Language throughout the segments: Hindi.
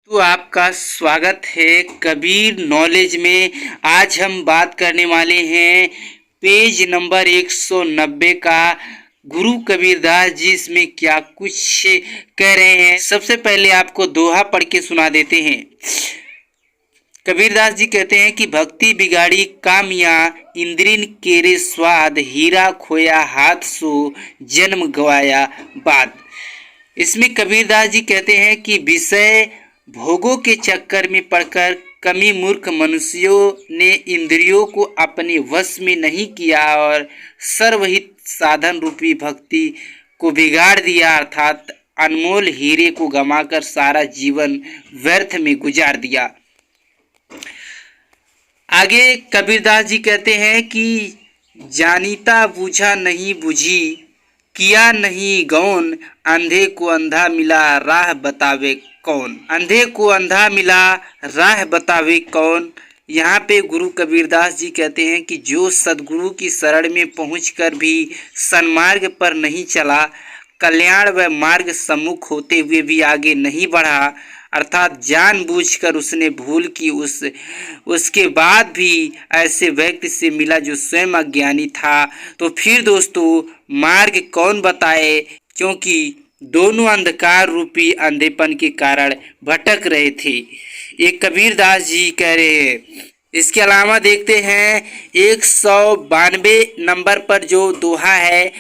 तो आपका स्वागत है कबीर नॉलेज में। आज हम बात करने वाले हैं पेज नंबर 190 का। गुरु कबीरदास जी इसमें क्या कुछ कह रहे हैं। सबसे पहले आपको दोहा पढ़ के सुना देते हैं। कबीरदास जी कहते हैं कि भक्ति बिगाड़ी कामिया, इंद्रिन केरे स्वाद, हीरा खोया हाथ सो, जन्म गवाया बाद। इसमें कबीरदास जी कहते हैं कि विषय भोगों के चक्कर में पड़कर कमी मूर्ख मनुष्यों ने इंद्रियों को अपने वश में नहीं किया और सर्वहित साधन रूपी भक्ति को बिगाड़ दिया, अर्थात अनमोल हीरे को गंवाकर सारा जीवन व्यर्थ में गुजार दिया। आगे कबीरदास जी कहते हैं कि जानीता बूझा नहीं बुझी, किया नहीं गौन, अंधे को अंधा मिला राह बतावे कौन। अंधे को अंधा मिला राह बतावे कौन। यहाँ पे गुरु कबीरदास जी कहते हैं कि जो सदगुरु की शरण में पहुंचकर भी सन्मार्ग पर नहीं चला, कल्याण व मार्ग सम्मुख होते हुए भी आगे नहीं बढ़ा, अर्थात जानबूझकर उसने भूल की, उसके बाद भी ऐसे व्यक्ति से मिला जो स्वयं अज्ञानी था, तो फिर दोस्तों मार्ग कौन बताए, क्योंकि दोनों अंधकार रूपी अंधेपन के कारण भटक रहे थे। ये कबीरदास जी कह रहे हैं। इसके अलावा देखते हैं 192 नंबर पर जो दोहा है,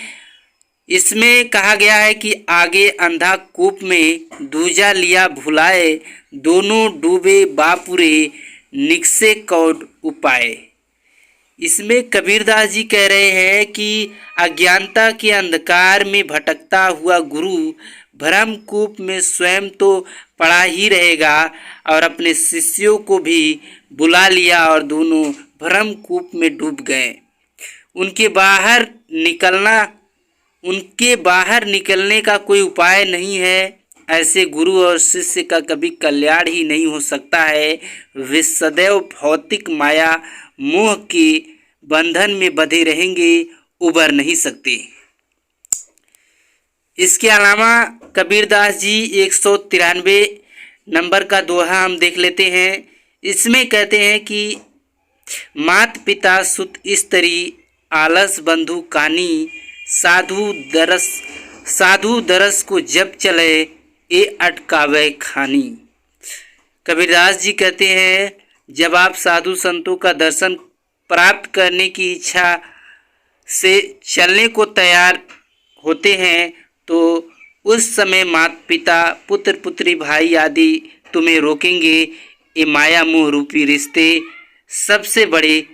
इसमें कहा गया है कि आगे अंधा कूप में दूजा लिया भुलाए, दोनों डूबे बापुरे निकसे कौन उपाय। इसमें कबीरदास जी कह रहे हैं कि अज्ञानता के अंधकार में भटकता हुआ गुरु भ्रम कूप में स्वयं तो पड़ा ही रहेगा और अपने शिष्यों को भी बुला लिया और दोनों भ्रम कूप में डूब गए। उनके बाहर निकलने का कोई उपाय नहीं है। ऐसे गुरु और शिष्य का कभी कल्याण ही नहीं हो सकता है। वे सदैव भौतिक माया मोह के बंधन में बंधे रहेंगे, उबर नहीं सकते। इसके अलावा कबीरदास जी 193 नंबर का दोहा हम देख लेते हैं। इसमें कहते हैं कि मात पिता सुत स्त्री, आलस बंधु कानी, साधु दरस को जब चले, ए अटकावे खानी। कबीरदास जी कहते हैं जब आप साधु संतों का दर्शन प्राप्त करने की इच्छा से चलने को तैयार होते हैं, तो उस समय माता पिता पुत्र पुत्री भाई आदि तुम्हें रोकेंगे। ये माया मोह रूपी रिश्ते सबसे बड़े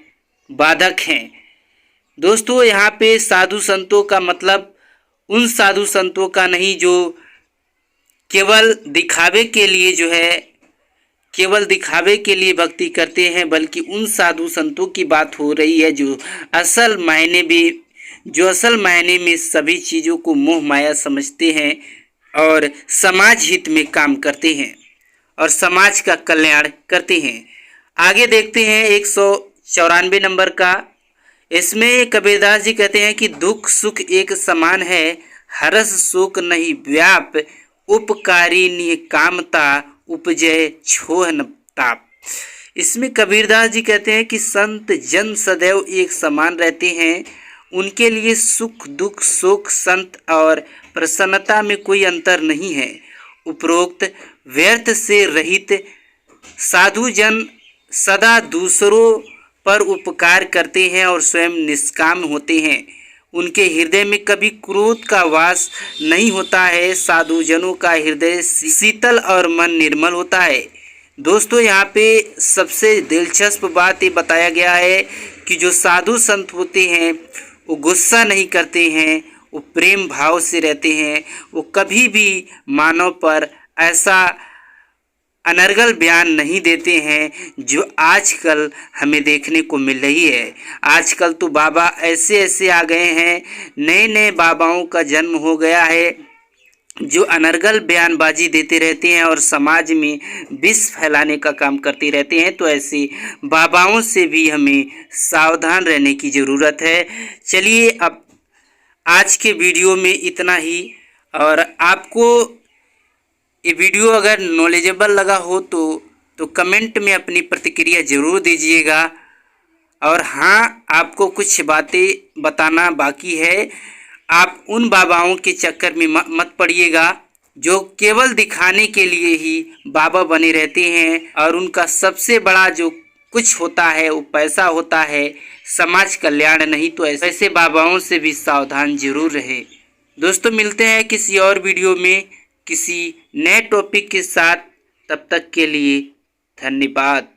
बाधक हैं। दोस्तों यहाँ पे साधु संतों का मतलब उन साधु संतों का नहीं जो केवल दिखावे के लिए भक्ति करते हैं, बल्कि उन साधु संतों की बात हो रही है जो असल मायने में सभी चीज़ों को मोह माया समझते हैं और समाज हित में काम करते हैं और समाज का कल्याण करते हैं। आगे देखते हैं 194 नंबर का। इसमें कबीरदास जी कहते हैं कि दुख सुख एक समान है, हरस शोक नहीं व्याप, उपकारी निकामता उपजय छोह न ताप। इसमें कबीरदास जी कहते हैं कि संत जन सदैव एक समान रहते हैं। उनके लिए सुख दुख शोक संत और प्रसन्नता में कोई अंतर नहीं है। उपरोक्त व्यर्थ से रहित साधु जन सदा दूसरों पर उपकार करते हैं और स्वयं निष्काम होते हैं। उनके हृदय में कभी क्रोध का वास नहीं होता है। साधु जनों का हृदय शीतल और मन निर्मल होता है। दोस्तों यहाँ पे सबसे दिलचस्प बात ये बताया गया है कि जो साधु संत होते हैं वो गुस्सा नहीं करते हैं, वो प्रेम भाव से रहते हैं, वो कभी भी मानव पर ऐसा अनर्गल बयान नहीं देते हैं जो आजकल हमें देखने को मिल रही है। आजकल तो बाबा ऐसे आ गए हैं, नए बाबाओं का जन्म हो गया है जो अनर्गल बयानबाजी देते रहते हैं और समाज में विष फैलाने का काम करते रहते हैं। तो ऐसे बाबाओं से भी हमें सावधान रहने की ज़रूरत है। चलिए अब आज के वीडियो में इतना ही, और आपको ये वीडियो अगर नॉलेजेबल लगा हो तो कमेंट में अपनी प्रतिक्रिया ज़रूर दीजिएगा। और हाँ, आपको कुछ बातें बताना बाकी है। आप उन बाबाओं के चक्कर में मत पड़िएगा जो केवल दिखाने के लिए ही बाबा बने रहते हैं, और उनका सबसे बड़ा जो कुछ होता है वो पैसा होता है, समाज कल्याण नहीं। तो ऐसे बाबाओं से भी सावधान जरूर रहे। दोस्तों, मिलते हैं किसी और वीडियो में किसी नए टॉपिक के साथ। तब तक के लिए धन्यवाद।